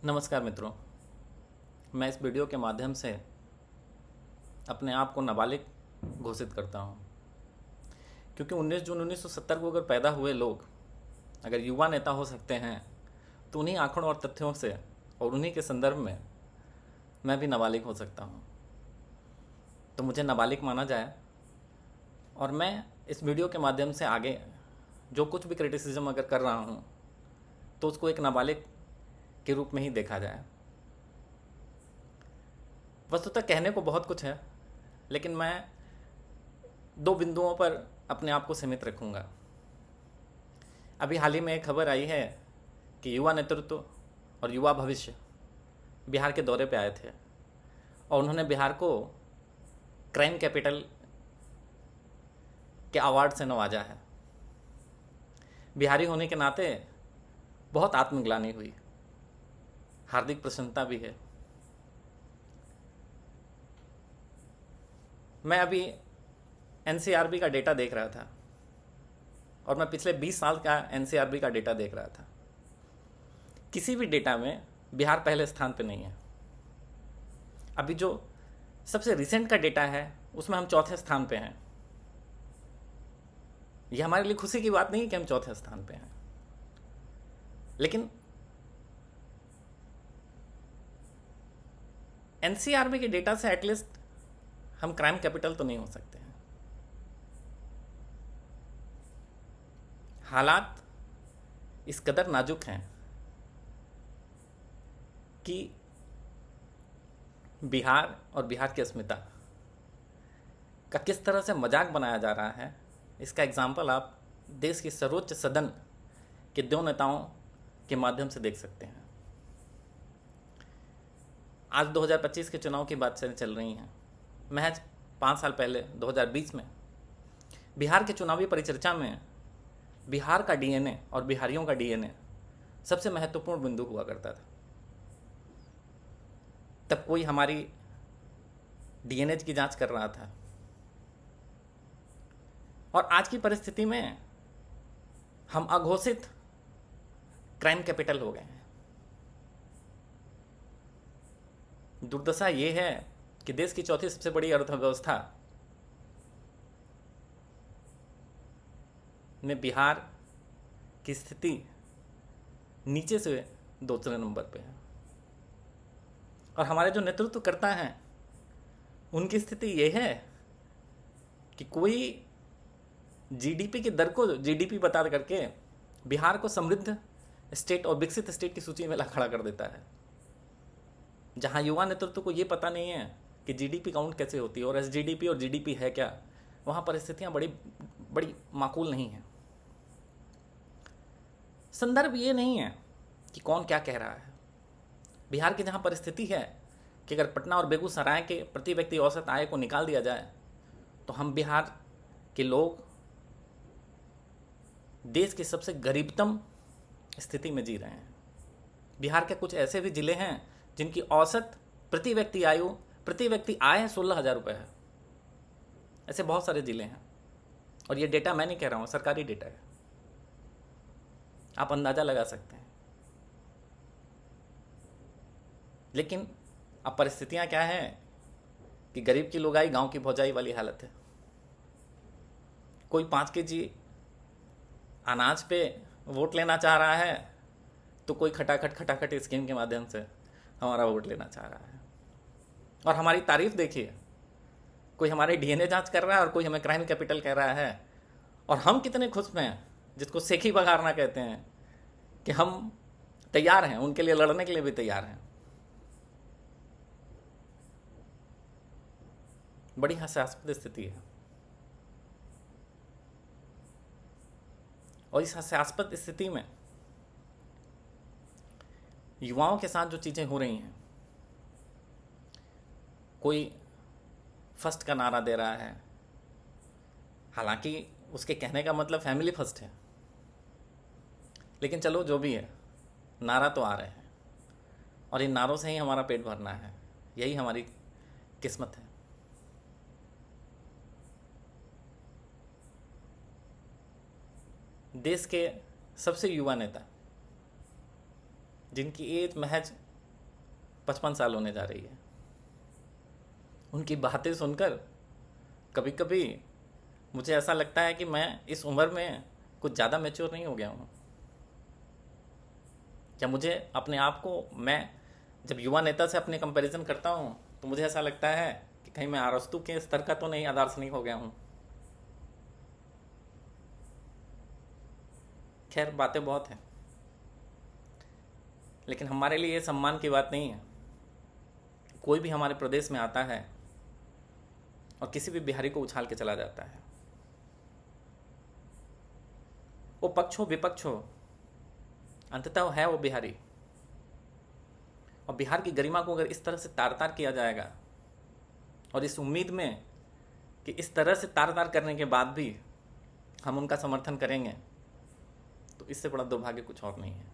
नमस्कार मित्रों। मैं इस वीडियो के माध्यम से अपने आप को नाबालिग घोषित करता हूँ, क्योंकि 19 जून 1970 को अगर पैदा हुए लोग अगर युवा नेता हो सकते हैं तो उन्हीं आंकड़ों और तथ्यों से और उन्हीं के संदर्भ में मैं भी नाबालिग हो सकता हूँ। तो मुझे नाबालिग माना जाए और मैं इस वीडियो के माध्यम से आगे जो कुछ भी क्रिटिसिज्म अगर कर रहा हूँ तो उसको एक नाबालिग के रूप में ही देखा जाए। वस्तुतः कहने को बहुत कुछ है, लेकिन मैं दो बिंदुओं पर अपने आप को सीमित रखूंगा। अभी हाल ही में एक खबर आई है कि युवा नेतृत्व और युवा भविष्य बिहार के दौरे पे आए थे और उन्होंने बिहार को क्राइम कैपिटल के अवार्ड से नवाजा है। बिहारी होने के नाते बहुत आत्मग्लानि हुई, हार्दिक प्रसन्नता भी है। मैं अभी एनसीआरबी का डेटा देख रहा था और मैं पिछले 20 साल का एनसीआरबी का डेटा देख रहा था। किसी भी डेटा में बिहार पहले स्थान पे नहीं है। अभी जो सबसे रिसेंट का डेटा है उसमें हम चौथे स्थान पे हैं। यह हमारे लिए खुशी की बात नहीं है कि हम चौथे स्थान पे हैं, लेकिन एनसीआरबी के डेटा से एटलीस्ट हम क्राइम कैपिटल तो नहीं हो सकते हैं। हालात इस कदर नाजुक हैं कि बिहार और बिहार की अस्मिता का किस तरह से मजाक बनाया जा रहा है, इसका एग्जाम्पल आप देश की सर्वोच्च सदन के दो नेताओं के माध्यम से देख सकते हैं। आज 2025 के चुनाव की बात चल रही हैं। महज 5 साल पहले 2020 में बिहार के चुनावी परिचर्चा में बिहार का डीएनए और बिहारियों का डीएनए सबसे महत्वपूर्ण बिंदु हुआ करता था। तब कोई हमारी डीएनए की जांच कर रहा था और आज की परिस्थिति में हम अघोषित क्राइम कैपिटल हो गए हैं। दुर्दशा ये है कि देश की चौथी सबसे बड़ी अर्थव्यवस्था में बिहार की स्थिति नीचे से दूसरे नंबर पे है और हमारे जो नेतृत्वकर्ता हैं उनकी स्थिति ये है कि कोई जीडीपी की दर को जीडीपी बता करके बिहार को समृद्ध स्टेट और विकसित स्टेट की सूची में ला खड़ा कर देता है, जहां युवा नेतृत्व को ये पता नहीं है कि जीडीपी काउंट कैसे होती है और एसजीडीपी और जीडीपी है क्या। वहां परिस्थितियां बड़ी बड़ी माकूल नहीं है। संदर्भ ये नहीं है कि कौन क्या कह रहा है। बिहार की जहां परिस्थिति है कि अगर पटना और बेगूसराय के प्रति व्यक्ति औसत आय को निकाल दिया जाए तो हम बिहार के लोग देश की सबसे गरीबतम स्थिति में जी रहे हैं। बिहार के कुछ ऐसे भी जिले हैं जिनकी औसत प्रति व्यक्ति आय 16,000 रुपये है। ऐसे बहुत सारे जिले हैं और ये डेटा मैं नहीं कह रहा हूँ, सरकारी डेटा है, आप अंदाजा लगा सकते हैं। लेकिन अब परिस्थितियां क्या है कि गरीब की लुगाई गांव की भौजाई वाली हालत है। कोई 5 केजी अनाज पे वोट लेना चाह रहा है तो कोई खटाखट स्कीम के माध्यम से हमारा वोट लेना चाह रहा है। और हमारी तारीफ देखिए, कोई हमारे डीएनए जांच कर रहा है और कोई हमें क्राइम कैपिटल कह रहा है। और हम कितने खुश हैं, जिसको सेखी बघारना कहते हैं, कि हम तैयार हैं, उनके लिए लड़ने के लिए भी तैयार हैं। बड़ी हास्यास्पद स्थिति है और इस हास्यास्पद स्थिति में युवाओं के साथ जो चीजें हो रही हैं, कोई फर्स्ट का नारा दे रहा है, हालांकि उसके कहने का मतलब फैमिली फर्स्ट है, लेकिन चलो जो भी है, नारा तो आ रहे हैं और इन नारों से ही हमारा पेट भरना है। यही हमारी किस्मत है। देश के सबसे युवा नेता जिनकी एज महज 55 साल होने जा रही है। उनकी बातें सुनकर कभी कभी मुझे ऐसा लगता है कि मैं इस उम्र में कुछ ज़्यादा मैच्योर नहीं हो गया हूँ। क्या मुझे अपने आप को, मैं जब युवा नेता से अपने कंपैरिजन करता हूँ तो मुझे ऐसा लगता है कि कहीं मैं अरस्तु के स्तर का तो नहीं, अदार्शनिक हो गया हूँ। खैर, बातें बहुत हैं, लेकिन हमारे लिए ये सम्मान की बात नहीं है। कोई भी हमारे प्रदेश में आता है और किसी भी बिहारी को उछाल के चला जाता है, वो पक्ष हो विपक्ष हो, अंततः है वो बिहारी। और बिहार की गरिमा को अगर इस तरह से तार तार किया जाएगा, और इस उम्मीद में कि इस तरह से तार तार करने के बाद भी हम उनका समर्थन करेंगे, तो इससे बड़ा दुर्भाग्य कुछ और नहीं है।